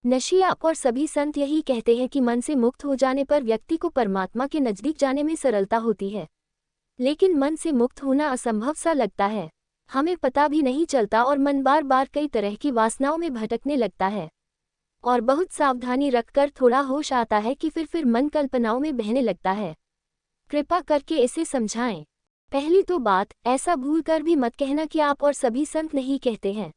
नशियाप और सभी संत यही कहते हैं कि मन से मुक्त हो जाने पर व्यक्ति को परमात्मा के नजदीक जाने में सरलता होती है। लेकिन मन से मुक्त होना असंभव सा लगता है। हमें पता भी नहीं चलता और मन बार बार कई तरह की वासनाओं में भटकने लगता है। और बहुत सावधानी रखकर थोड़ा होश आता है कि फिर मन कल्पनाओं में बहने लगता है। कृपा करके इसे समझाएं। पहली तो बात, ऐसा भूलकर भी मत कहना कि आप और सभी संत नहीं कहते हैं।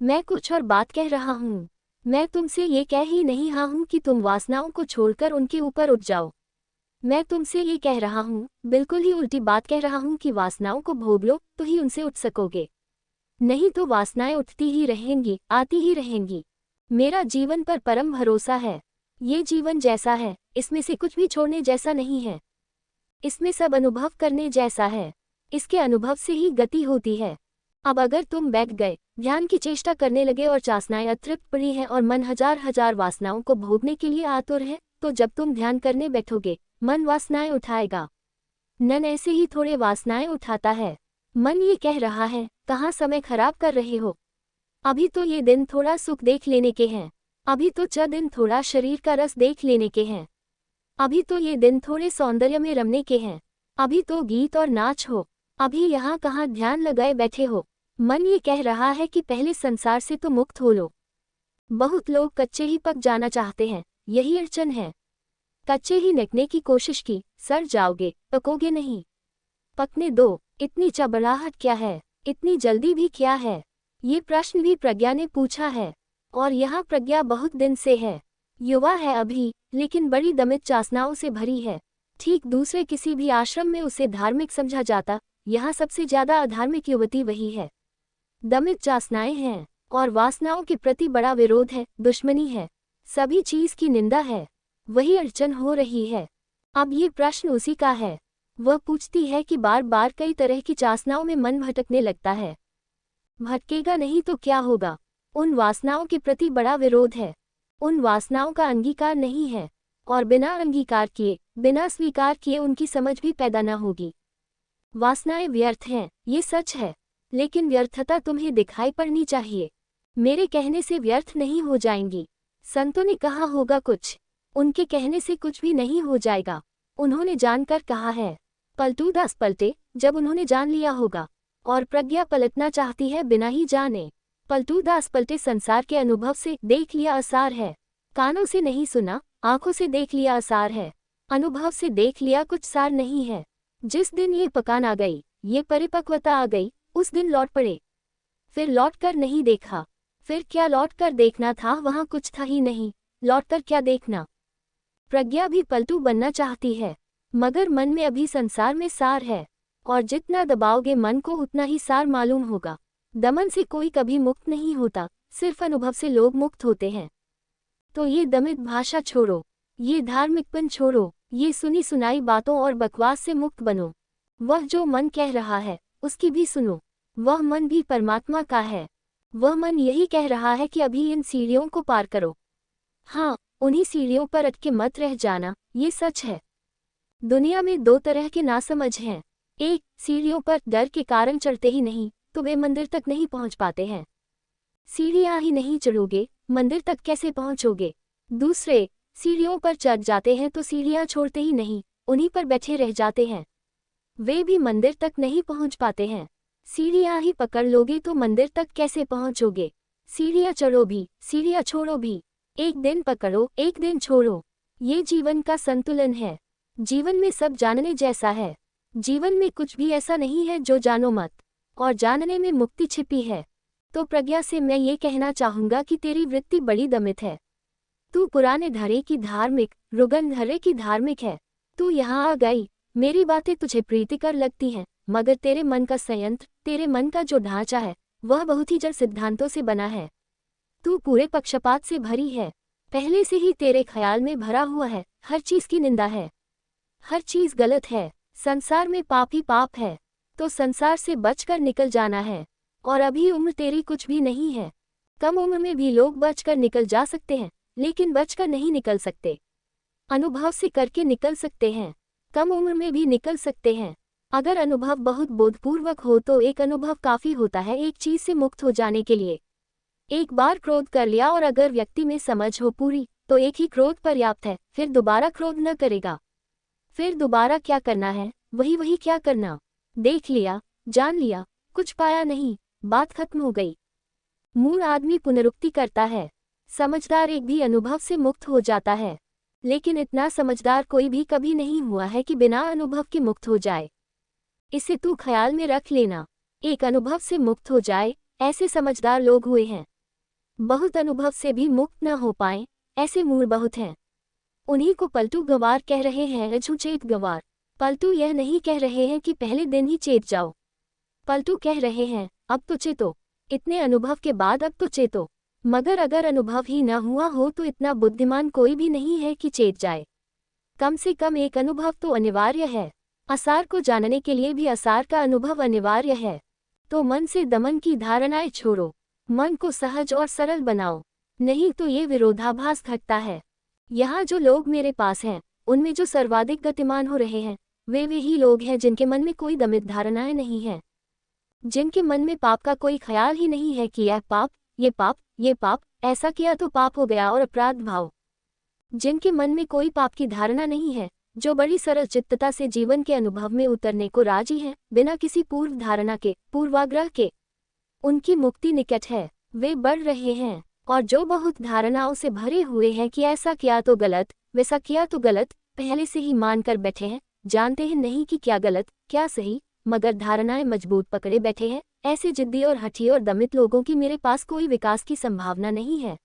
मैं कुछ और बात कह रहा हूँ। मैं तुमसे ये कह ही नहीं रहा हूँ कि तुम वासनाओं को छोड़कर उनके ऊपर उठ जाओ। मैं तुमसे ये कह रहा हूँ, बिल्कुल ही उल्टी बात कह रहा हूँ कि वासनाओं को भोग लो तो ही उनसे उठ सकोगे। नहीं तो वासनाएं उठती ही रहेंगी, आती ही रहेंगी। मेरा जीवन पर परम भरोसा है। ये जीवन जैसा है, इसमें से कुछ भी छोड़ने जैसा नहीं है। इसमें सब अनुभव करने जैसा है। इसके अनुभव से ही गति होती है। अब अगर तुम बैठ गए, ध्यान की चेष्टा करने लगे और वासनाएं अतृप्त पड़ी हैं और मन हजार हजार वासनाओं को भोगने के लिए आतुर है, तो जब तुम ध्यान करने बैठोगे, मन वासनाएं उठाएगा। मन ऐसे ही थोड़े वासनाएं उठाता है। मन ये कह रहा है, कहाँ समय खराब कर रहे हो। अभी तो ये दिन थोड़ा सुख देख लेने के हैं। अभी तो दिन थोड़ा शरीर का रस देख लेने के हैं। अभी तो ये दिन थोड़े सौंदर्य में रमने के हैं। अभी तो गीत और नाच हो। अभी यहाँ कहाँ ध्यान लगाए बैठे हो। मन ये कह रहा है कि पहले संसार से तो मुक्त हो लो। बहुत लोग कच्चे ही पक जाना चाहते हैं, यही अड़चन है। कच्चे ही निकलने की कोशिश की, सड़ जाओगे, पकोगे नहीं। पकने दो। इतनी चबड़ाहट क्या है, इतनी जल्दी भी क्या है। ये प्रश्न भी प्रज्ञा ने पूछा है। और यहाँ प्रज्ञा बहुत दिन से है। युवा है अभी, लेकिन बड़ी दमित वासनाओं से भरी है। ठीक दूसरे किसी भी आश्रम में उसे धार्मिक समझा जाता, यहाँ सबसे ज्यादा अधार्मिक युवती वही है। दमित वासनाएं हैं और वासनाओं के प्रति बड़ा विरोध है, दुश्मनी है, सभी चीज की निंदा है। वही अड़चन हो रही है। अब ये प्रश्न उसी का है। वह पूछती है कि बार बार कई तरह की वासनाओं में मन भटकने लगता है। भटकेगा नहीं तो क्या होगा। उन वासनाओं के प्रति बड़ा विरोध है। उन वासनाओं का अंगीकार नहीं है और बिना अंगीकार किए, बिना स्वीकार किए उनकी समझ भी पैदा न होगी। वासनाएं व्यर्थ हैं, ये सच है, लेकिन व्यर्थता तुम्हें दिखाई पड़नी चाहिए। मेरे कहने से व्यर्थ नहीं हो जाएंगी। संतों ने कहा होगा कुछ, उनके कहने से कुछ भी नहीं हो जाएगा। उन्होंने जानकर कहा है। पलटू दास पलटे जब उन्होंने जान लिया होगा, और प्रज्ञा पलटना चाहती है बिना ही जाने। पलटू दास पलटे संसार के अनुभव से देख लिया आसार है। कानों से नहीं सुना, आंखों से देख लिया आसार है। अनुभव से देख लिया कुछ सार नहीं है। जिस दिन ये पकान आ गई, ये परिपक्वता आ गई, उस दिन लौट पड़े। फिर लौट कर नहीं देखा। फिर क्या लौट कर देखना था, वहां कुछ था ही नहीं, लौट कर क्या देखना। प्रज्ञा भी पलटू बनना चाहती है, मगर मन में अभी संसार में सार है, और जितना दबाओगे मन को उतना ही सार मालूम होगा। दमन से कोई कभी मुक्त नहीं होता, सिर्फ अनुभव से लोग मुक्त होते हैं। तो ये दमित भाषा छोड़ो, ये धार्मिकपन छोड़ो, ये सुनी सुनाई बातों और बकवास से मुक्त बनो। वह जो मन कह रहा है, उसकी भी सुनो। वह मन भी परमात्मा का है। वह मन यही कह रहा है कि अभी इन सीढ़ियों को पार करो। हाँ, उन्हीं सीढ़ियों पर अटके मत रह जाना, ये सच है। दुनिया में दो तरह के नासमझ हैं। एक, सीढ़ियों पर डर के कारण चढ़ते ही नहीं तो वे मंदिर तक नहीं पहुंच पाते हैं। सीढ़ियां ही नहीं चढ़ोगे, मंदिर तक कैसे पहुंचोगे। दूसरे, सीढ़ियों पर चढ़ जाते हैं तो सीढ़ियां छोड़ते ही नहीं, उन्हीं पर बैठे रह जाते हैं। वे भी मंदिर तक नहीं पहुंच पाते हैं। सीढ़ियां ही पकड़ लोगे तो मंदिर तक कैसे पहुंचोगे। सीढ़ियां चढ़ो भी, सीढ़ियां छोड़ो भी, एक दिन पकड़ो, एक दिन छोड़ो। ये जीवन का संतुलन है। जीवन में सब जानने जैसा है। जीवन में कुछ भी ऐसा नहीं है जो जानो मत, और जानने में मुक्ति छिपी है। तो प्रज्ञा से मैं ये कहना चाहूंगा कि तेरी वृत्ति बड़ी दमित है। तू पुराने धरे की धार्मिक, रुगन धरे की धार्मिक है। तू यहाँ आ गई, मेरी बातें तुझे प्रीतिकर लगती हैं, मगर तेरे मन का संयंत्र, तेरे मन का जो ढांचा है, वह बहुत ही जड़ सिद्धांतों से बना है। तू पूरे पक्षपात से भरी है। पहले से ही तेरे ख्याल में भरा हुआ है, हर चीज की निंदा है, हर चीज गलत है। संसार में पाप ही पाप है, तो संसार से बचकर निकल जाना है। और अभी उम्र तेरी कुछ भी नहीं है। कम उम्र में भी लोग बचकर निकल जा सकते हैं, लेकिन बचकर नहीं निकल सकते। अनुभव से करके निकल सकते हैं, कम उम्र में भी निकल सकते हैं। अगर अनुभव बहुत बोधपूर्वक हो तो एक अनुभव काफी होता है एक चीज से मुक्त हो जाने के लिए। एक बार क्रोध कर लिया और अगर व्यक्ति में समझ हो पूरी तो एक ही क्रोध पर्याप्त है, फिर दोबारा क्रोध न करेगा। फिर दोबारा क्या करना है, वही क्या करना। देख लिया, जान लिया, कुछ पाया नहीं, बात खत्म हो गई। मूढ़ आदमी पुनरुक्ति करता है, समझदार एक भी अनुभव से मुक्त हो जाता है। लेकिन इतना समझदार कोई भी कभी नहीं हुआ है कि बिना अनुभव के मुक्त हो जाए। इसे तू ख्याल में रख लेना, एक अनुभव से मुक्त हो जाए ऐसे समझदार लोग हुए हैं। बहुत अनुभव से भी मुक्त न हो पाए ऐसे मूढ़ बहुत हैं। उन्हीं को पलटू गंवार कह रहे हैं, अछूचेत गंवार। पलटू यह नहीं कह रहे हैं कि पहले दिन ही चेत जाओ। पलटू कह रहे हैं अब तो चेतो, इतने अनुभव के बाद अब तो चेतो। मगर अगर अनुभव ही न हुआ हो तो इतना बुद्धिमान कोई भी नहीं है कि चेत जाए। कम से कम एक अनुभव तो अनिवार्य है। असार को जानने के लिए भी असार का अनुभव अनिवार्य है। तो मन से दमन की धारणाएं छोड़ो, मन को सहज और सरल बनाओ, नहीं तो ये विरोधाभास घटता है। यहाँ जो लोग मेरे पास हैं उनमें जो सर्वाधिक गतिमान हो रहे हैं वे ही लोग हैं जिनके मन में कोई दमित धारणाएं नहीं हैं, जिनके मन में पाप का कोई ख्याल ही नहीं है कि यह पाप, ये पाप, ऐसा किया तो पाप हो गया और अपराध भाव। जिनके मन में कोई पाप की धारणा नहीं है, जो बड़ी सरल चित्तता से जीवन के अनुभव में उतरने को राजी हैं बिना किसी पूर्व धारणा के, पूर्वाग्रह के, उनकी मुक्ति निकट है, वे बढ़ रहे हैं। और जो बहुत धारणाओं से भरे हुए हैं कि ऐसा किया तो गलत, वैसा किया तो गलत, पहले से ही मान कर बैठे हैं, जानते हैं नहीं कि क्या गलत क्या सही, मगर धारणाएं मजबूत पकड़े बैठे हैं, ऐसे जिद्दी और हठी और दमित लोगों की मेरे पास कोई विकास की संभावना नहीं है।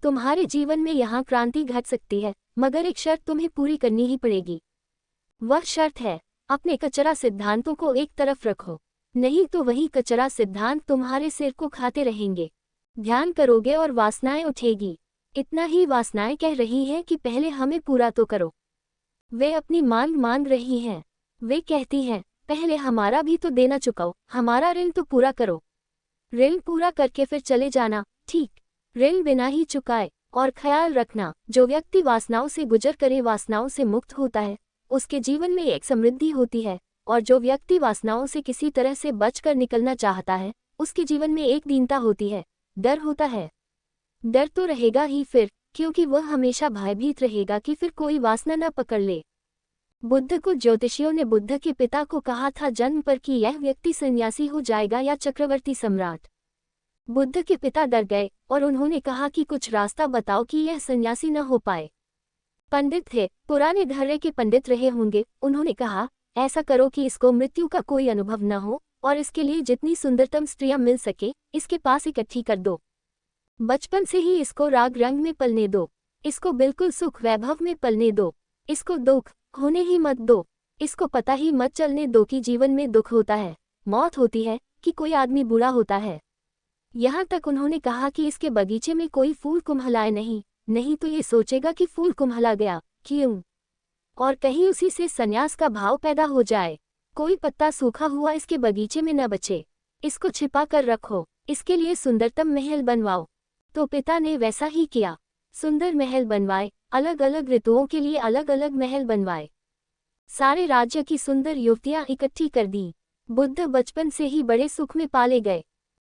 तुम्हारे जीवन में यहाँ क्रांति घट सकती है, मगर एक शर्त तुम्हें पूरी करनी ही पड़ेगी। वह शर्त है, अपने कचरा सिद्धांतों को एक तरफ रखो, नहीं तो वही कचरा सिद्धांत तुम्हारे सिर को खाते रहेंगे। ध्यान करोगे और वासनाएं उठेगी। इतना ही वासनाएं कह रही हैं कि पहले हमें पूरा तो करो। वे अपनी मांग रही हैं। वे कहती हैं पहले हमारा भी तो देना चुकाओ, हमारा ऋण तो पूरा करो। ऋण पूरा करके फिर चले जाना, ठीक, ऋण बिना ही चुकाए। और ख्याल रखना, जो व्यक्ति वासनाओं से गुजर करे वासनाओं से मुक्त होता है, उसके जीवन में एक समृद्धि होती है। और जो व्यक्ति वासनाओं से किसी तरह से बचकर निकलना चाहता है, उसके जीवन में एक दीनता होती है, डर होता है। डर तो रहेगा ही फिर, क्योंकि वह हमेशा भयभीत रहेगा कि फिर कोई वासना न पकड़ ले। बुद्ध को ज्योतिषियों ने बुद्ध के पिता को कहा था जन्म पर कि यह व्यक्ति सन्यासी हो जाएगा या चक्रवर्ती सम्राट। बुद्ध के पिता डर गए और उन्होंने कहा कि कुछ रास्ता बताओ कि यह सन्यासी न हो पाए। पंडित थे, पुराने धर्रे के पंडित रहे होंगे। उन्होंने कहा ऐसा करो कि इसको मृत्यु का कोई अनुभव न हो और इसके लिए जितनी सुंदरतम स्त्रियां मिल सके इसके पास इकट्ठी कर दो। बचपन से ही इसको राग रंग में पलने दो, इसको बिल्कुल सुख वैभव में पलने दो, इसको दुख होने ही मत दो, इसको पता ही मत चलने दो कि जीवन में दुख होता है, मौत होती है, कि कोई आदमी बूढ़ा होता है। यहाँ तक उन्होंने कहा कि इसके बगीचे में कोई फूल कुम्हलाए नहीं तो ये सोचेगा कि फूल कुम्हला गया, क्यों, और कहीं उसी से संन्यास का भाव पैदा हो जाए। कोई पत्ता सूखा हुआ इसके बगीचे में न बचे, इसको छिपा कर रखो, इसके लिए सुंदरतम महल बनवाओ। तो पिता ने वैसा ही किया, सुंदर महल बनवाए, अलग अलग ऋतुओं के लिए अलग अलग महल बनवाए, सारे राज्य की सुंदर युवतियां इकट्ठी कर दी। बुद्ध बचपन से ही बड़े सुख में पाले गए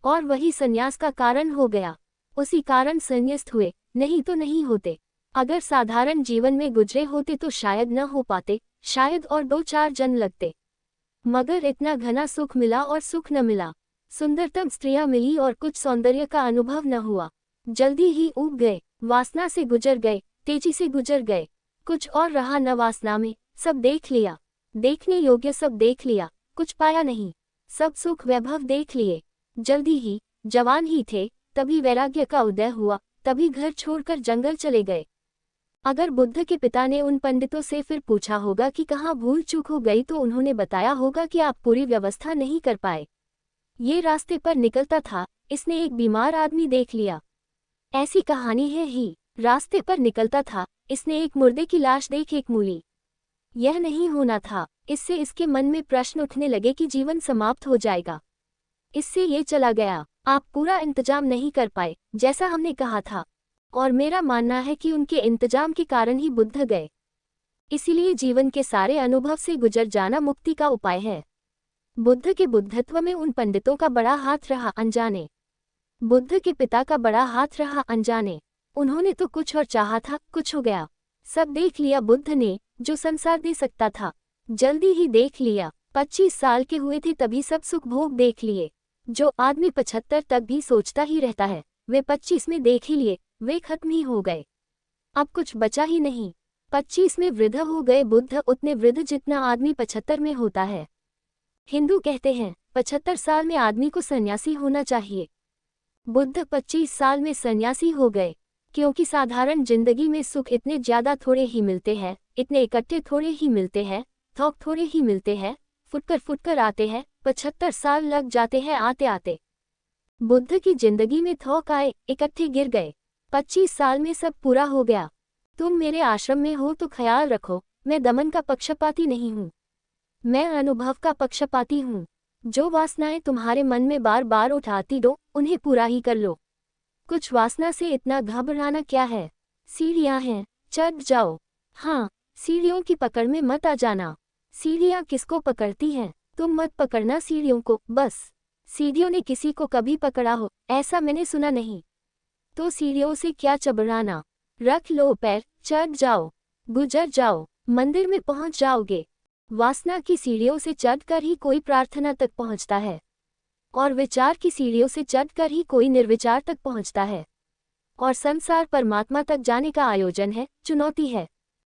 और वही संन्यास का कारण हो गया। उसी कारण संन्यास्त हुए, नहीं तो नहीं होते। अगर साधारण जीवन में गुजरे होते तो शायद न हो पाते, शायद और 2-4 जन्म लगते। मगर इतना घना सुख मिला और सुख न मिला। सुंदरतम स्त्रियां मिली और कुछ सौंदर्य का अनुभव न हुआ, जल्दी ही उब गए, वासना से गुजर गए, तेजी से गुजर गए, कुछ और रहा न वासना में। सब देख लिया, देखने योग्य सब देख लिया, कुछ पाया नहीं। सब सुख वैभव देख लिए, जल्दी ही, जवान ही थे तभी वैराग्य का उदय हुआ, तभी घर छोड़कर जंगल चले गए। अगर बुद्ध के पिता ने उन पंडितों से फिर पूछा होगा कि कहाँ भूल चूक हो गई तो उन्होंने बताया होगा कि आप पूरी व्यवस्था नहीं कर पाए। ये रास्ते पर निकलता था, इसने एक बीमार आदमी देख लिया। ऐसी कहानी है ही, रास्ते पर निकलता था, इसने एक मुर्दे की लाश देख एक मूली। यह नहीं होना था, इससे इसके मन में प्रश्न उठने लगे कि जीवन समाप्त हो जाएगा। इससे ये चला गया। आप पूरा इंतजाम नहीं कर पाए जैसा हमने कहा था, और मेरा मानना है कि उनके इंतजाम के कारण ही बुद्ध गए। इसीलिए जीवन के सारे अनुभव से गुजर जाना मुक्ति का उपाय है। बुद्ध के बुद्धत्व में उन पंडितों का बड़ा हाथ रहा, अनजाने बुद्ध के पिता का बड़ा हाथ रहा अनजाने। उन्होंने तो कुछ और चाहा था, कुछ हो गया। सब देख लिया बुद्ध ने, जो संसार दे सकता था। जल्दी ही देख लिया। 25 साल के हुए थे तभी सब सुख भोग देख लिए। जो आदमी 75 तक भी सोचता ही रहता है, वे 25 में देख ही लिए, वे खत्म ही हो गए। अब कुछ बचा ही नहीं। 25 में वृद्ध हो गए बुद्ध, उतने वृद्ध जितना आदमी 75 में होता है। हिंदू कहते हैं 75 साल में आदमी को सन्यासी होना चाहिए। बुद्ध 25 साल में सन्यासी हो गए, क्योंकि साधारण जिंदगी में सुख इतने ज्यादा थोड़े ही मिलते हैं, इतने इकट्ठे थोड़े ही मिलते हैं, थोक थोड़े ही मिलते हैं, फुटकर आते हैं। 75 साल लग जाते हैं आते आते। बुद्ध की जिंदगी में थोक आए, इकट्ठे गिर गए। 25 साल में सब पूरा हो गया। तुम मेरे आश्रम में हो तो ख्याल रखो, मैं दमन का पक्षपाती नहीं हूँ, मैं अनुभव का पक्षपाती हूँ। जो वासनाएं तुम्हारे मन में बार बार उठाती दो, उन्हें पूरा ही कर लो। कुछ वासना से इतना घबराना क्या है? सीढ़ियाँ हैं, चढ़ जाओ। हाँ, सीढ़ियों की पकड़ में मत आ जाना। सीढ़ियाँ किसको पकड़ती हैं? तुम मत पकड़ना सीढ़ियों को, बस। सीढ़ियों ने किसी को कभी पकड़ा हो, ऐसा मैंने सुना नहीं। तो सीढ़ियों से क्या चबराना? रख लो पैर, चढ़ जाओ, गुजर जाओ, मंदिर में पहुंच जाओगे। वासना की सीढ़ियों से चढ़कर ही कोई प्रार्थना तक पहुंचता है, और विचार की सीढ़ियों से चढ़कर ही कोई निर्विचार तक पहुंचता है। और संसार परमात्मा तक जाने का आयोजन है, चुनौती है।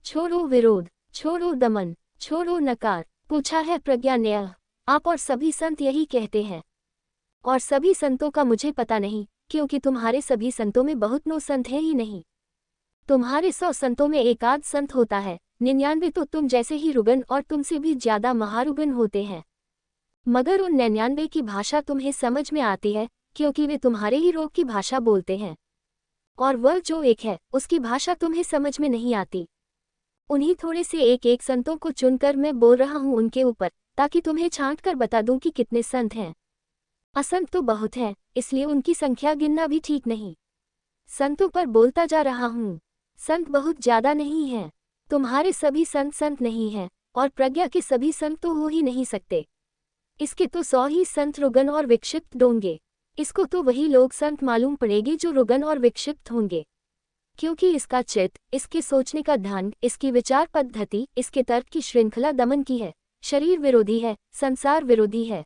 छोड़ो विरोध, छोड़ो दमन, छोड़ो नकार। पूछा है प्रज्ञा ने। आप और सभी संत यही कहते हैं। और सभी संतों का मुझे पता नहीं, क्योंकि तुम्हारे सभी संतों में बहुत नो संत हैं ही नहीं। तुम्हारे 100 संतों में एक आध संत होता है, 99 तो तुम जैसे ही रुगन और तुमसे भी ज्यादा महारुगन होते हैं। मगर उन 99 की भाषा तुम्हें समझ में आती है, क्योंकि वे तुम्हारे ही रोग की भाषा बोलते हैं। और वह जो एक है, उसकी भाषा तुम्हें समझ में नहीं आती। उन्हीं थोड़े से एक संतों को चुनकर मैं बोल रहा हूँ उनके ऊपर, ताकि तुम्हें छांट कर बता दूं कि कितने संत हैं। असंत तो बहुत हैं, इसलिए उनकी संख्या गिनना भी ठीक नहीं। संतों पर बोलता जा रहा हूँ। संत बहुत ज्यादा नहीं हैं। तुम्हारे सभी संत संत नहीं हैं, और प्रज्ञा के सभी संत तो हो ही नहीं सकते। इसके तो 100 ही संत रुगन और विक्षिप्त होंगे। इसको तो वही लोग संत मालूम पड़ेगी जो रुगन और विक्षिप्त होंगे, क्योंकि इसका चित्त, इसके सोचने का ढंग, इसकी विचार पद्धति, इसके तर्क की श्रृंखला दमन की है, शरीर विरोधी है, संसार विरोधी है।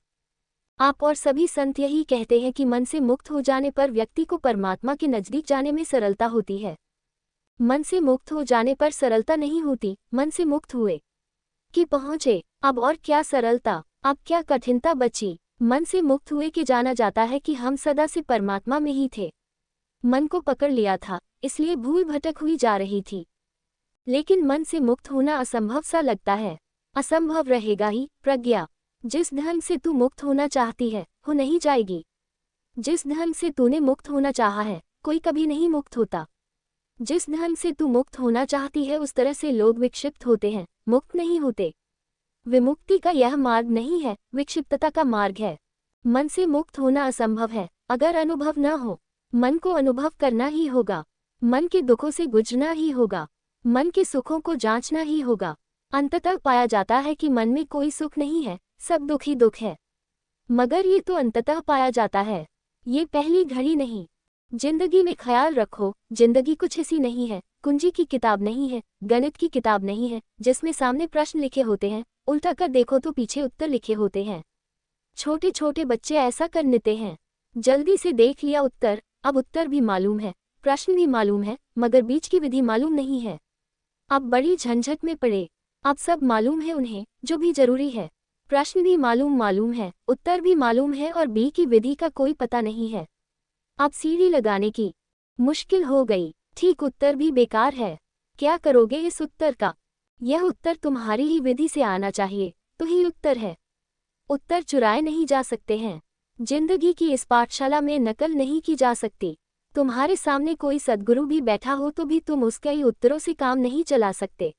आप और सभी संत यही कहते हैं कि मन से मुक्त हो जाने पर व्यक्ति को परमात्मा के नजदीक जाने में सरलता होती है। मन से मुक्त हो जाने पर सरलता नहीं होती, मन से मुक्त हुए कि पहुँचे। अब और क्या सरलता, अब क्या कठिनता बची? मन से मुक्त हुए कि जाना जाता है कि हम सदा से परमात्मा में ही थे। मन को पकड़ लिया था, इसलिए भूल भटक हुई जा रही थी। लेकिन मन से मुक्त होना असंभव सा लगता है। असंभव रहेगा ही। प्रज्ञा, जिस ढंग से तू मुक्त होना चाहती है, हो नहीं जाएगी। जिस ढंग से तूने मुक्त होना चाहा है, कोई कभी नहीं मुक्त होता। जिस ढंग से तू मुक्त होना चाहती है, उस तरह से लोग विक्षिप्त होते हैं, मुक्त नहीं होते। विमुक्ति का यह मार्ग नहीं है, विक्षिप्तता का मार्ग है। मन से मुक्त होना असंभव है, अगर अनुभव न हो। मन को अनुभव करना ही होगा, मन के दुखों से गुजरना ही होगा, मन के सुखों को जांचना ही होगा। अंततः पाया जाता है कि मन में कोई सुख नहीं है, सब दुख ही दुख है। मगर ये तो अंततः पाया जाता है, ये पहली घड़ी नहीं। जिंदगी में ख्याल रखो, जिंदगी कुछ ऐसी नहीं है, कुंजी की किताब नहीं है, गणित की किताब नहीं है, जिसमें सामने प्रश्न लिखे होते हैं, उल्टा कर देखो तो पीछे उत्तर लिखे होते हैं। छोटे छोटे बच्चे ऐसा कर लेते हैं। जल्दी से देख लिया उत्तर, अब उत्तर भी मालूम है, प्रश्न भी मालूम है, मगर बीच की विधि मालूम नहीं है। अब बड़ी झंझट में पड़े। अब सब मालूम है उन्हें, जो भी जरूरी है। प्रश्न भी मालूम है, उत्तर भी मालूम है, और बी की विधि का कोई पता नहीं है। अब सीढ़ी लगाने की मुश्किल हो गई। ठीक, उत्तर भी बेकार है। क्या करोगे इस उत्तर का? यह उत्तर तुम्हारी ही विधि से आना चाहिए, तो ही उत्तर है। उत्तर चुराए नहीं जा सकते हैं। जिंदगी की इस पाठशाला में नकल नहीं की जा सकती। तुम्हारे सामने कोई सद्गुरु भी बैठा हो तो भी तुम उसके ही उत्तरों से काम नहीं चला सकते।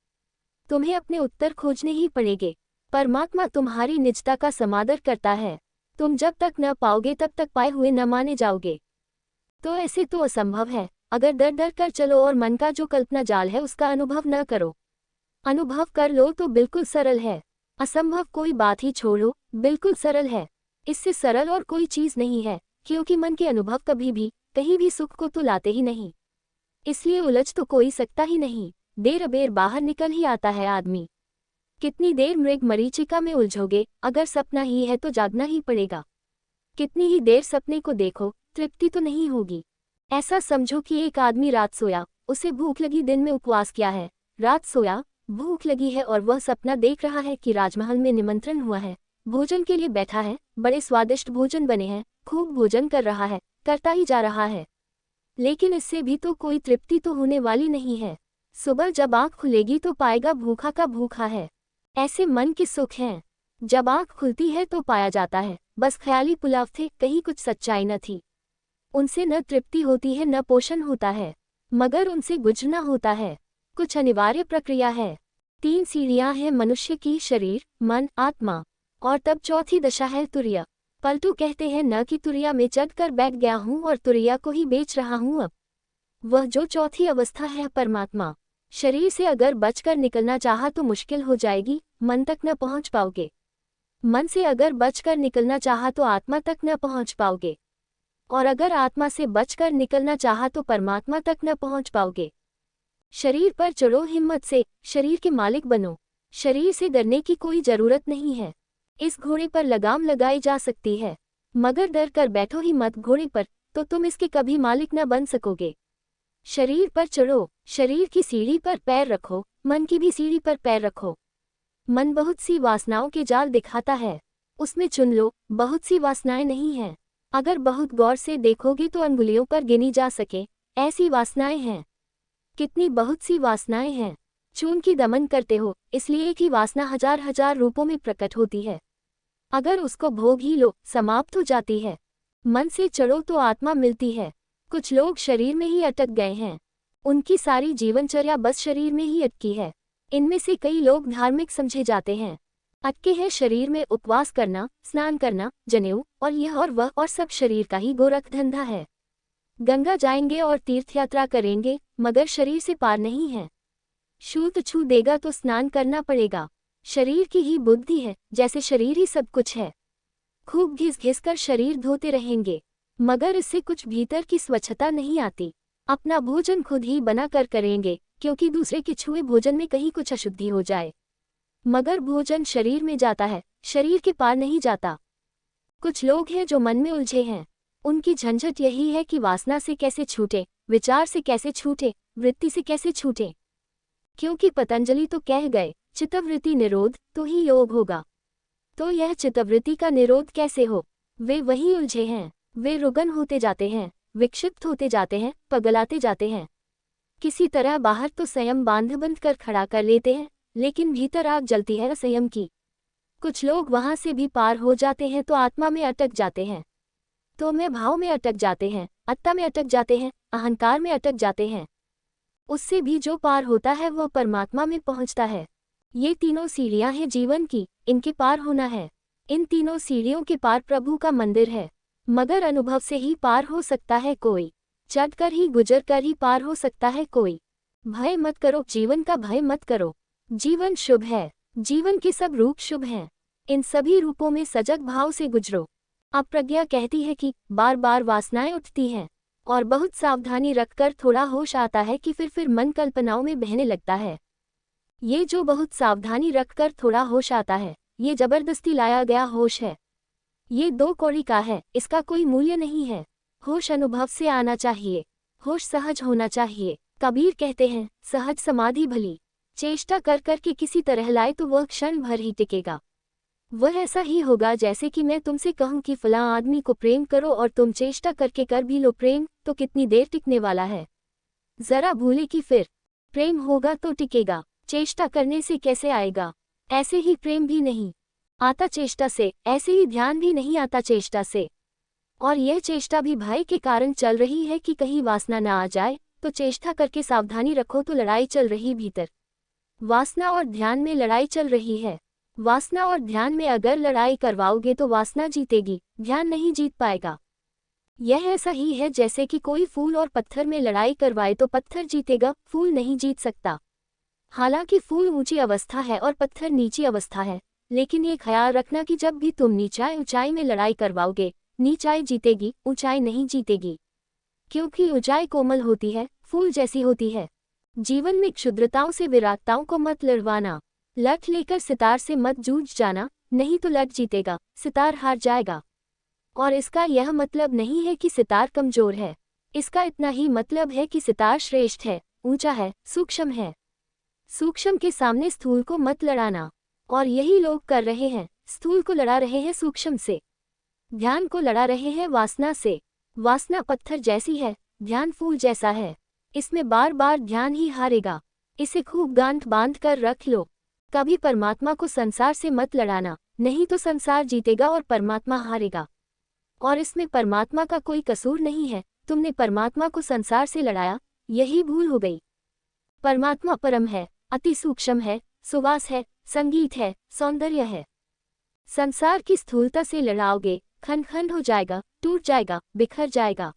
तुम्हें अपने उत्तर खोजने ही पड़ेंगे। परमात्मा तुम्हारी निजता का समादर करता है। तुम जब तक न पाओगे तब तक पाए हुए न माने जाओगे। तो ऐसे तो असंभव है। अगर डर डर कर चलो और मन का जो कल्पना जाल है उसका अनुभव न करो। अनुभव कर लो तो बिल्कुल सरल है। असंभव कोई बात ही छोड़ो, बिल्कुल सरल है। इससे सरल और कोई चीज नहीं है, क्योंकि मन के अनुभव कभी भी कहीं भी सुख को तो लाते ही नहीं, इसलिए उलझ तो कोई सकता ही नहीं। देर अबेर बाहर निकल ही आता है आदमी। कितनी देर मृग मरीचिका में उलझोगे, अगर सपना ही है तो जागना ही पड़ेगा। कितनी ही देर सपने को देखो, तृप्ति तो नहीं होगी। ऐसा समझो कि एक आदमी रात सोया, उसे भूख लगी, दिन में उपवास किया है, रात सोया, भूख लगी है और वह सपना देख रहा है कि राजमहल में निमंत्रण हुआ है, भोजन के लिए बैठा है, बड़े स्वादिष्ट भोजन बने हैं, खूब भोजन कर रहा है, करता ही जा रहा है, लेकिन इससे भी तो कोई तृप्ति तो होने वाली नहीं है। सुबह जब आँख खुलेगी तो पाएगा भूखा का भूखा है। ऐसे मन के सुख हैं, जब आँख खुलती है तो पाया जाता है बस ख्याली पुलाव थे, कहीं कुछ सच्चाई न थी। उनसे न तृप्ति होती है न पोषण होता है, मगर उनसे गुजरना होता है, कुछ अनिवार्य प्रक्रिया है। 3 सीढ़ियां हैं मनुष्य की, शरीर, मन, आत्मा, और तब चौथी दशा है तुर्य। पलटू कहते हैं न कि तुरिया में चढ़ कर बैठ गया हूँ और तुरिया को ही बेच रहा हूँ अब। वह जो चौथी अवस्था है परमात्मा। शरीर से अगर बचकर निकलना चाहा तो मुश्किल हो जाएगी, मन तक न पहुँच पाओगे। मन से अगर बचकर निकलना चाहा तो आत्मा तक न पहुँच पाओगे, और अगर आत्मा से बचकर निकलना चाहा तो परमात्मा तक न पहुँच पाओगे। शरीर पर चढ़ो हिम्मत से, शरीर के मालिक बनो। शरीर से डरने की कोई जरूरत नहीं है, इस घोड़े पर लगाम लगाई जा सकती है, मगर डर कर बैठो ही मत घोड़े पर, तो तुम इसके कभी मालिक न बन सकोगे। शरीर पर चढ़ो, शरीर की सीढ़ी पर पैर रखो, मन की भी सीढ़ी पर पैर रखो। मन बहुत सी वासनाओं के जाल दिखाता है, उसमें चुन लो, बहुत सी वासनाएं नहीं हैं। अगर बहुत गौर से देखोगे तो अंगुलियों पर गिनी जा सके ऐसी वासनाएं हैं। कितनी बहुत सी वासनाएं हैं। चून की दमन करते हो, इसलिए एक ही वासना हजार हजार रूपों में प्रकट होती है। अगर उसको भोग ही लो, समाप्त हो जाती है। मन से चढ़ो तो आत्मा मिलती है। कुछ लोग शरीर में ही अटक गए हैं, उनकी सारी जीवनचर्या बस शरीर में ही अटकी है। इनमें से कई लोग धार्मिक समझे जाते हैं, अटके हैं शरीर में। उपवास करना, स्नान करना, जनेऊ और यह और वह और सब शरीर का ही गोरख धंधा है। गंगा जाएंगे और तीर्थ यात्रा करेंगे, मगर शरीर से पार नहीं है। छूत छू देगा तो स्नान करना पड़ेगा। शरीर की ही बुद्धि है, जैसे शरीर ही सब कुछ है। खूब घिस घिस कर शरीर धोते रहेंगे, मगर इससे कुछ भीतर की स्वच्छता नहीं आती। अपना भोजन खुद ही बना कर करेंगे, क्योंकि दूसरे के छुए भोजन में कहीं कुछ अशुद्धि हो जाए, मगर भोजन शरीर में जाता है, शरीर के पार नहीं जाता। कुछ लोग हैं जो मन में उलझे हैं, उनकी झंझट यही है कि वासना से कैसे छूटे, विचार से कैसे छूटे, वृत्ति से कैसे छूटे। क्योंकि पतंजलि तो कह गए, चित्तवृत्ति निरोध तो ही योग होगा। तो यह चित्तवृत्ति का निरोध कैसे हो? वे वही उलझे हैं, वे रुग्ण होते जाते हैं, विक्षिप्त होते जाते हैं, पगलाते जाते हैं। किसी तरह बाहर तो संयम बांध कर खड़ा कर लेते हैं, लेकिन भीतर आग जलती है असंयम की। कुछ लोग वहां से भी पार हो जाते हैं तो आत्मा में अटक जाते हैं, तो मैं भाव में अटक जाते हैं, अत्ता में अटक जाते हैं, अहंकार में अटक जाते हैं। उससे भी जो पार होता है वह परमात्मा में पहुंचता है। ये तीनों सीढ़ियां हैं जीवन की, इनके पार होना है। इन तीनों सीढ़ियों के पार प्रभु का मंदिर है, मगर अनुभव से ही पार हो सकता है कोई, चढ़कर ही गुजर कर ही पार हो सकता है कोई। भय मत करो, जीवन का भय मत करो। जीवन शुभ है, जीवन के सब रूप शुभ हैं, इन सभी रूपों में सजग भाव से गुजरो। अप्रज्ञा कहती है कि बार बार वासनाएं उठती हैं, और बहुत सावधानी रखकर थोड़ा होश आता है कि फिर मन कल्पनाओं में बहने लगता है। ये जो बहुत सावधानी रखकर थोड़ा होश आता है, ये जबरदस्ती लाया गया होश है। ये 2 कौड़ी का है, इसका कोई मूल्य नहीं है। होश अनुभव से आना चाहिए, होश सहज होना चाहिए। कबीर कहते हैं, सहज समाधि भली, चेष्टा कर कर के किसी तरह लाए तो वह क्षण भर ही टिकेगा। वह ऐसा ही होगा जैसे कि मैं तुमसे कहूं कि फलां आदमी को प्रेम करो और तुम चेष्टा करके कर भी लो प्रेम, तो कितनी देर टिकने वाला है? जरा भूले कि फिर प्रेम होगा तो टिकेगा, चेष्टा करने से कैसे आएगा? ऐसे ही प्रेम भी नहीं आता चेष्टा से, ऐसे ही ध्यान भी नहीं आता चेष्टा से। और यह चेष्टा भी भय के कारण चल रही है कि कहीं वासना न आ जाए, तो चेष्टा करके सावधानी रखो तो लड़ाई चल रही भीतर। वासना और ध्यान में लड़ाई चल रही है। वासना और ध्यान में अगर लड़ाई करवाओगे तो वासना जीतेगी, ध्यान नहीं जीत पाएगा। यह ऐसा ही है जैसे कि कोई फूल और पत्थर में लड़ाई करवाए तो पत्थर जीतेगा, फूल नहीं जीत सकता। हालांकि फूल ऊंची अवस्था है और पत्थर नीची अवस्था है, लेकिन ये ख्याल रखना कि जब भी तुम नीचाई ऊंचाई में लड़ाई करवाओगे नीचाई जीतेगी, ऊंचाई नहीं जीतेगी। क्योंकि ऊंचाई कोमल होती है, फूल जैसी होती है। जीवन में क्षुद्रताओं से विराटताओं को मत लड़वाना। लठ लेकर सितार से मत जूझ जाना, नहीं तो लठ जीतेगा, सितार हार जाएगा। और इसका यह मतलब नहीं है कि सितार कमजोर है। इसका इतना ही मतलब है कि सितार श्रेष्ठ है, ऊंचा है, सूक्ष्म है। सूक्ष्म के सामने स्थूल को मत लड़ाना। और यही लोग कर रहे हैं, स्थूल को लड़ा रहे हैं सूक्ष्म से। ध्यान को लड़ा रहे हैं वासना से। वासना पत्थर जैसी है, ध्यान फूल जैसा है। इसमें बार बार ध्यान ही हारेगा। इसे खूब गांठ बांध कर रख लो। कभी परमात्मा को संसार से मत लड़ाना, नहीं तो संसार जीतेगा और परमात्मा हारेगा। और इसमें परमात्मा का कोई कसूर नहीं है, तुमने परमात्मा को संसार से लड़ाया, यही भूल हो गई। परमात्मा परम है, अति सूक्ष्म है, सुवास है, संगीत है, सौंदर्य है। संसार की स्थूलता से लड़ाओगे, खंड खंड हो जाएगा, टूट जाएगा, बिखर जाएगा।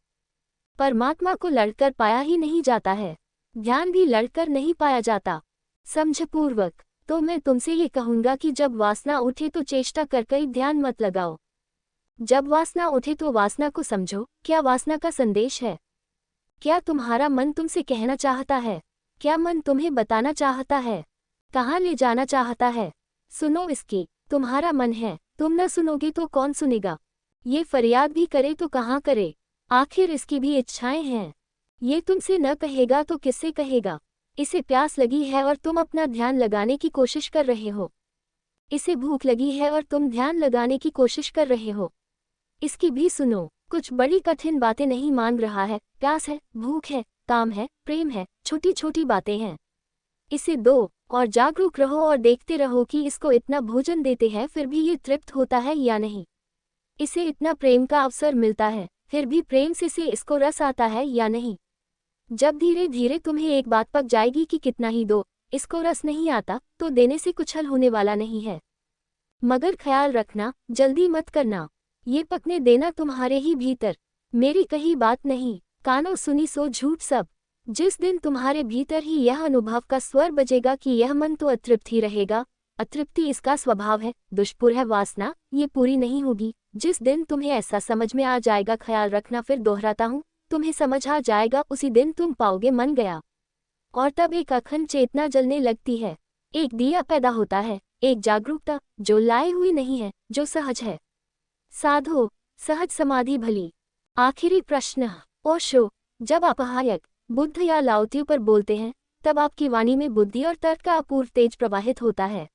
परमात्मा को लड़कर पाया ही नहीं जाता है। ध्यान भी लड़कर नहीं पाया जाता। समझ पूर्वक। तो मैं तुमसे ये कहूंगा कि जब वासना उठे तो चेष्टा करके ध्यान मत लगाओ। जब वासना उठे तो वासना को समझो, क्या वासना का संदेश है? क्या तुम्हारा मन तुमसे कहना चाहता है? क्या मन तुम्हें बताना चाहता है? कहाँ ले जाना चाहता है? सुनो इसकी, तुम्हारा मन है, तुम न सुनोगे तो कौन सुनेगा? ये फरियाद भी करे तो कहाँ करे? आखिर इसकी भी इच्छाएं हैं। ये तुमसे न कहेगा तो किससे कहेगा? इसे प्यास लगी है और तुम अपना ध्यान लगाने की कोशिश कर रहे हो। इसे भूख लगी है और तुम ध्यान लगाने की कोशिश कर रहे हो। इसकी भी सुनो, कुछ बड़ी कठिन बातें नहीं मांग रहा है। प्यास है, भूख है, काम है, प्रेम है, छोटी छोटी बातें हैं। इसे दो और जागरूक रहो और देखते रहो कि इसको इतना भोजन देते हैं फिर भी ये तृप्त होता है या नहीं। इसे इतना प्रेम का अवसर मिलता है, फिर भी प्रेम से इसको रस आता है या नहीं। जब धीरे धीरे तुम्हें एक बात पक जाएगी कि कितना ही दो, इसको रस नहीं आता, तो देने से कुछ हल होने वाला नहीं है। मगर ख्याल रखना, जल्दी मत करना। ये पकने देना तुम्हारे ही भीतर। मेरी कही बात नहीं, कानों सुनी सो झूठ सब। जिस दिन तुम्हारे भीतर ही यह अनुभव का स्वर बजेगा कि यह मन तो अतृप्त ही रहेगा, अतृप्ति इसका स्वभाव है, दुष्पुर है वासना, ये पूरी नहीं होगी। जिस दिन तुम्हें ऐसा समझ में आ जाएगा, ख्याल रखना फिर दोहराता हूँ, तुम्हें समझ आ जाएगा, उसी दिन तुम पाओगे मन गया। और तब एक अखंड चेतना जलने लगती है। एक दिया पैदा होता है, एक जागरूकता, जो लाए हुई नहीं है, जो सहज है। साधो, सहज समाधि भली। आखिरी प्रश्न। ओशो, जब आप हायक, बुद्ध या लाओत्सु पर बोलते हैं, तब आपकी वाणी में बुद्धि और तर्क का अपूर्व तेज प्रवाहित होता है।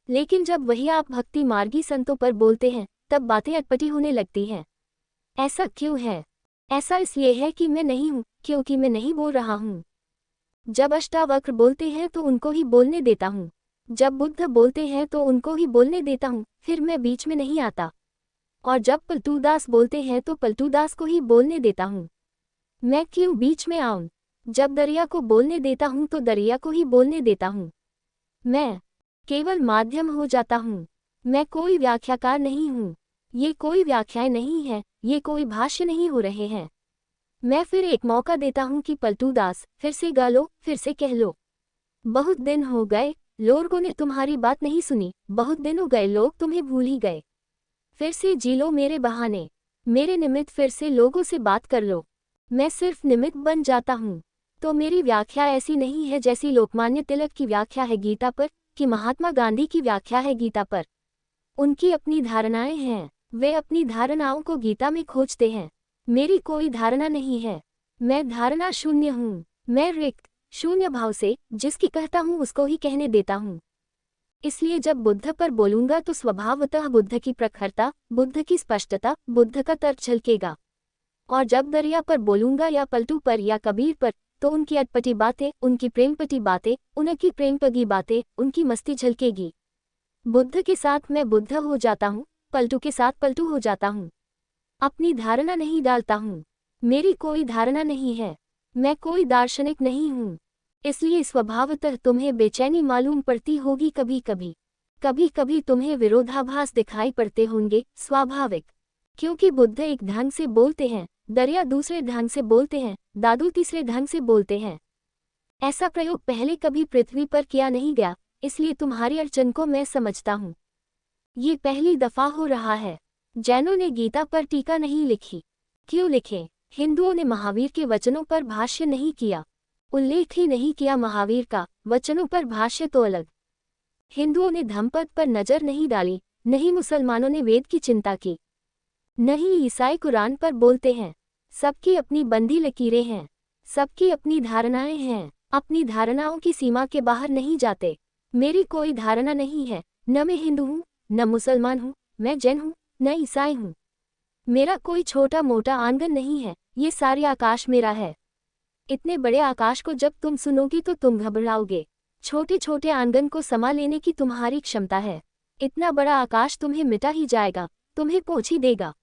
लेकिन जब वही आप भक्ति मार्गी संतों पर बोलते हैं, तब बातें अटपटी होने लगती हैं। ऐसा क्यों है? ऐसा इसलिए है कि मैं नहीं हूँ, क्योंकि मैं नहीं बोल रहा हूँ। जब अष्टावक्र बोलते हैं तो उनको ही बोलने देता हूँ। जब बुद्ध बोलते हैं तो उनको ही बोलने देता हूँ, फिर मैं बीच में नहीं आता। और जब पलटूदास बोलते हैं तो पलटूदास को ही बोलने देता हूँ। मैं क्यों बीच में आऊँ? जब दरिया को बोलने देता हूँ तो दरिया को ही बोलने देता हूँ। मैं केवल माध्यम हो जाता हूँ। मैं कोई व्याख्याकार नहीं हूँ। ये कोई व्याख्याएं नहीं है, ये कोई भाष्य नहीं हो रहे हैं। मैं फिर एक मौका देता हूँ कि पलटूदास, फिर से गा लो, फिर से कह लो। बहुत दिन हो गए, लोगों ने तुम्हारी बात नहीं सुनी, बहुत दिन हो गए, लोग तुम्हें भूल ही गए। फिर से जी लो मेरे बहाने, मेरे निमित्त फिर से लोगों से बात कर लो। मैं सिर्फ निमित्त बन जाता हूँ। तो मेरी व्याख्या ऐसी नहीं है जैसी लोकमान्य तिलक की व्याख्या है गीता पर, कि महात्मा गांधी की व्याख्या है गीता पर। उनकी अपनी धारणाएं हैं, वे अपनी धारणाओं को गीता में खोजते हैं। मेरी कोई धारणा नहीं है। मैं धारणा शून्य हूँ। मैं रिक्त, शून्य भाव से जिसकी कहता हूँ उसको ही कहने देता हूँ। इसलिए जब बुद्ध पर बोलूंगा तो स्वभावतः बुद्ध की प्रखरता, बुद्ध की स्पष्टता, बुद्ध का तर्क झलकेगा। और जब दरिया पर बोलूंगा या पलटू पर या कबीर पर, तो उनकी अटपटी बातें, उनकी प्रेमपटी बातें, उनकी प्रेमपगी बातें, उनकी मस्ती झलकेगी। बुद्ध के साथ मैं बुद्ध हो जाता हूँ, पलटू के साथ पलटू हो जाता हूँ। अपनी धारणा नहीं डालता हूँ। मेरी कोई धारणा नहीं है। मैं कोई दार्शनिक नहीं हूँ। इसलिए स्वभावतः तुम्हें बेचैनी मालूम पड़ती होगी कभी कभी। कभी कभी तुम्हें विरोधाभास दिखाई पड़ते होंगे, स्वाभाविक। क्योंकि बुद्ध एक ढंग से बोलते हैं, दरिया दूसरे ढंग से बोलते हैं, दादू तीसरे ढंग से बोलते हैं। ऐसा प्रयोग पहले कभी पृथ्वी पर किया नहीं गया, इसलिए तुम्हारी अड़चन को मैं समझता हूँ। ये पहली दफा हो रहा है। जैनों ने गीता पर टीका नहीं लिखी। क्यों लिखे? हिंदुओं ने महावीर के वचनों पर भाष्य नहीं किया, उल्लेख ही नहीं किया महावीर का। वचनों पर भाष्य तो अलग। हिंदुओं ने धम्मपद पर नजर नहीं डाली, नहीं मुसलमानों ने वेद की चिंता की, नहीं ईसाई कुरान पर बोलते हैं। सबकी अपनी बंधी लकीरें हैं, सबकी अपनी धारणाएं हैं, अपनी धारणाओं की सीमा के बाहर नहीं जाते। मेरी कोई धारणा नहीं है, न मैं हिंदू हूँ, न मुसलमान हूँ, मैं जैन हूँ, न ईसाई हूँ। मेरा कोई छोटा मोटा आंगन नहीं है, ये सारे आकाश मेरा है। इतने बड़े आकाश को जब तुम सुनोगी तो तुम घबराओगे। छोटे छोटे आंगन को समा लेने की तुम्हारी क्षमता है। इतना बड़ा आकाश तुम्हें मिटा ही जाएगा, तुम्हें पोंछ ही देगा।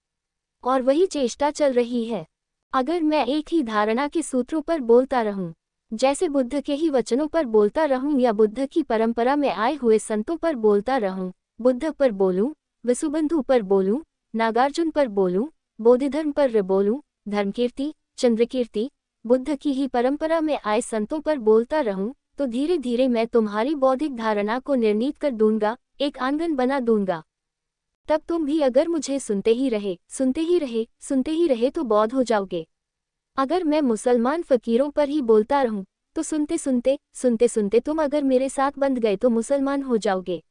और वही चेष्टा चल रही है। अगर मैं एक ही धारणा के सूत्रों पर बोलता रहूं, जैसे बुद्ध के ही वचनों पर बोलता रहूं या बुद्ध की परंपरा में आए हुए संतों पर बोलता रहूं, बुद्ध पर बोलूं, वसुबंधु पर बोलूं, नागार्जुन पर बोलूं, बोधिधर्म पर बोलूं, धर्मकीर्ति, चंद्रकीर्ति, बुद्ध की ही परंपरा में आए संतों पर बोलता रहूं, तो धीरे धीरे मैं तुम्हारी बौद्धिक धारणा को निर्णीत कर दूंगा, एक आंगन बना दूंगा। तब तुम भी अगर मुझे सुनते ही रहे, सुनते ही रहे, सुनते ही रहे तो बौद्ध हो जाओगे। अगर मैं मुसलमान फकीरों पर ही बोलता रहूं, तो सुनते सुनते, सुनते सुनते तुम अगर मेरे साथ बंध गए तो मुसलमान हो जाओगे।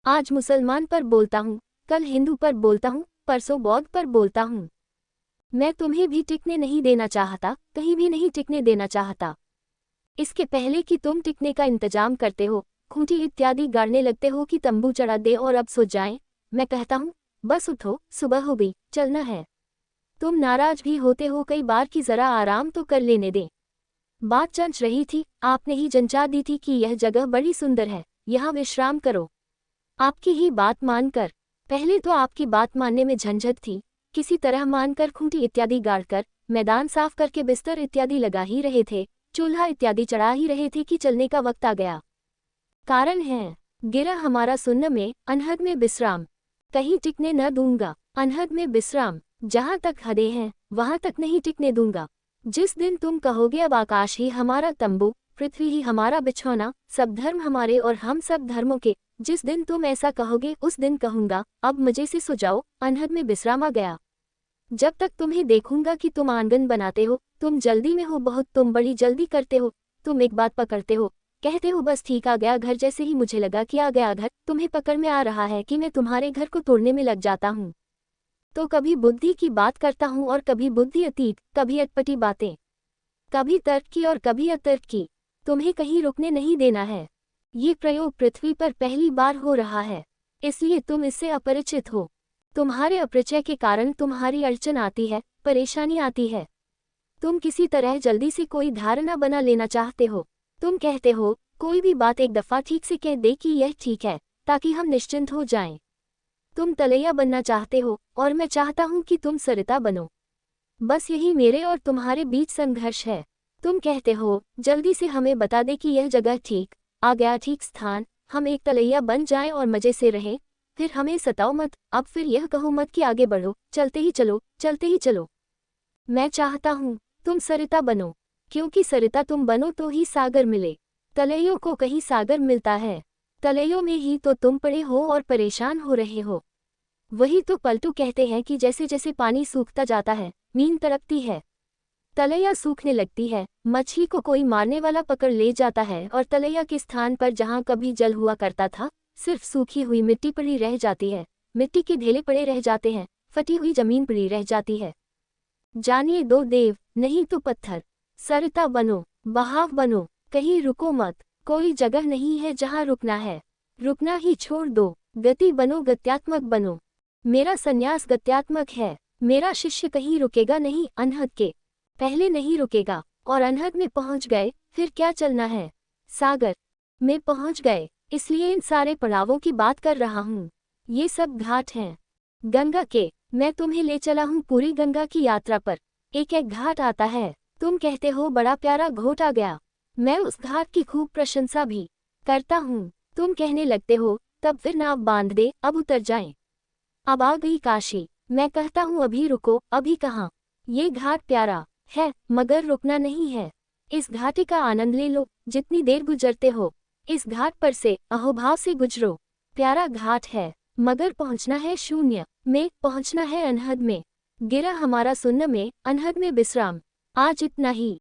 आज मुसलमान पर बोलता हूं, कल हिंदू पर बोलता हूं, परसों बौद्ध पर बोलता हूं। मैं तुम्हें भी टिकने नहीं देना चाहता, कहीं भी नहीं टिकने देना चाहता। इसके पहले कि तुम टिकने का इंतजाम करते हो, खूंटी इत्यादि गाड़ने लगते हो कि तंबू चढ़ा दे और अब सो जाएं, मैं कहता हूं, बस उठो, सुबह हो गई, चलना है। तुम नाराज भी होते हो कई बार कि जरा आराम तो कर लेने दें। बात जंच रही थी, आपने ही जंचा दी थी कि यह जगह बड़ी सुंदर है, यहाँ विश्राम करो। आपकी ही बात मानकर, पहले तो आपकी बात मानने में झंझट थी, किसी तरह मानकर खूंटी इत्यादि गाड़कर, मैदान साफ करके बिस्तर इत्यादि लगा ही रहे थे, चूल्हा इत्यादि चढ़ा ही रहे थे कि चलने का वक्त आ गया। कारण है, गिरा हमारा सुन्न में, अनहद में विश्राम। कहीं टिकने न दूंगा, अनहद में विश्राम। जहां तक हदें हैं, वहां तक नहीं टिकने दूंगा। जिस दिन तुम कहोगे अब आकाश ही हमारा तंबू, पृथ्वी ही हमारा बिछौना, सब धर्म हमारे और हम सब धर्मों के, जिस दिन तुम ऐसा कहोगे उस दिन कहूंगा, अब मजे से सो जाओ, अनहद में विश्राम आ गया। जब तक तुम्हें देखूंगा कि तुम आंगन बनाते हो, तुम जल्दी में हो बहुत, तुम बड़ी जल्दी करते हो, तुम एक बात पकड़ते हो, कहते हो बस ठीक आ गया घर, जैसे ही मुझे लगा कि आ गया घर, तुम्हें पकड़ में आ रहा है कि मैं तुम्हारे घर को तोड़ने में लग जाता हूँ। तो कभी बुद्धि की बात करता हूँ और कभी बुद्धि अतीत, कभी अटपटी बातें, कभी तर्क की और कभी अतर्क की। तुम्हें कहीं रुकने नहीं देना है। ये प्रयोग पृथ्वी पर पहली बार हो रहा है, इसलिए तुम इससे अपरिचित हो। तुम्हारे अपरिचय के कारण तुम्हारी अड़चन आती है, परेशानी आती है। तुम किसी तरह जल्दी से कोई धारणा बना लेना चाहते हो। तुम कहते हो, कोई भी बात एक दफा ठीक से कह दे कि यह ठीक है, ताकि हम निश्चिंत हो जाएं। तुम तलैया बनना चाहते हो और मैं चाहता हूं कि तुम सरिता बनो। बस यही मेरे और तुम्हारे बीच संघर्ष है। तुम कहते हो, जल्दी से हमें बता दे कि यह जगह ठीक, आ गया ठीक स्थान, हम एक तलैया बन जाएं और मजे से रहें, फिर हमें सताओ मत, अब फिर यह कहो मत कि आगे बढ़ो, चलते ही चलो, चलते ही चलो। मैं चाहता हूँ तुम सरिता बनो, क्योंकि सरिता तुम बनो तो ही सागर मिले। तलैयों को कहीं सागर मिलता है? तलैयों में ही तो तुम पड़े हो और परेशान हो रहे हो। वही तो पलटू कहते हैं कि जैसे जैसे पानी सूखता जाता है, मीन तड़पती है। तलैया सूखने लगती है, मछली को कोई मारने वाला पकड़ ले जाता है और तलैया के स्थान पर जहाँ कभी जल हुआ करता था, सिर्फ सूखी हुई मिट्टी पड़ी रह जाती है, मिट्टी के ढेले पड़े रह जाते हैं, फटी हुई जमीन पड़ी रह जाती है। जानिए दो देव, नहीं तो पत्थर। सरिता बनो, बहाव बनो, कहीं रुको मत। कोई जगह नहीं है जहाँ रुकना है, रुकना ही छोड़ दो। गति बनो, गत्यात्मक बनो। मेरा संन्यास गत्यात्मक है। मेरा शिष्य कहीं रुकेगा नहीं, अनहद के पहले नहीं रुकेगा। और अनहद में पहुंच गए, फिर क्या चलना है? सागर में पहुंच गए, इसलिए इन सारे पड़ावों की बात कर रहा हूँ। ये सब घाट हैं गंगा के। मैं तुम्हें ले चला हूँ पूरी गंगा की यात्रा पर। एक एक घाट आता है, तुम कहते हो बड़ा प्यारा घोट आ गया। मैं उस घाट की खूब प्रशंसा भी करता हूँ। तुम कहने लगते हो, तब फिर नाव बांध दे, अब उतर जाएं। अब आ गई काशी। मैं कहता हूँ अभी रुको, अभी कहाँ? ये घाट प्यारा है मगर रुकना नहीं है। इस घाटी का आनंद ले लो, जितनी देर गुजरते हो। इस घाट पर से अहोभाव से गुजरो। प्यारा घाट है मगर पहुँचना है शून्य। में पहुंचना है अनहद में, गिरा हमारा सुन्न में अनहद में विश्राम। आज इतना ही।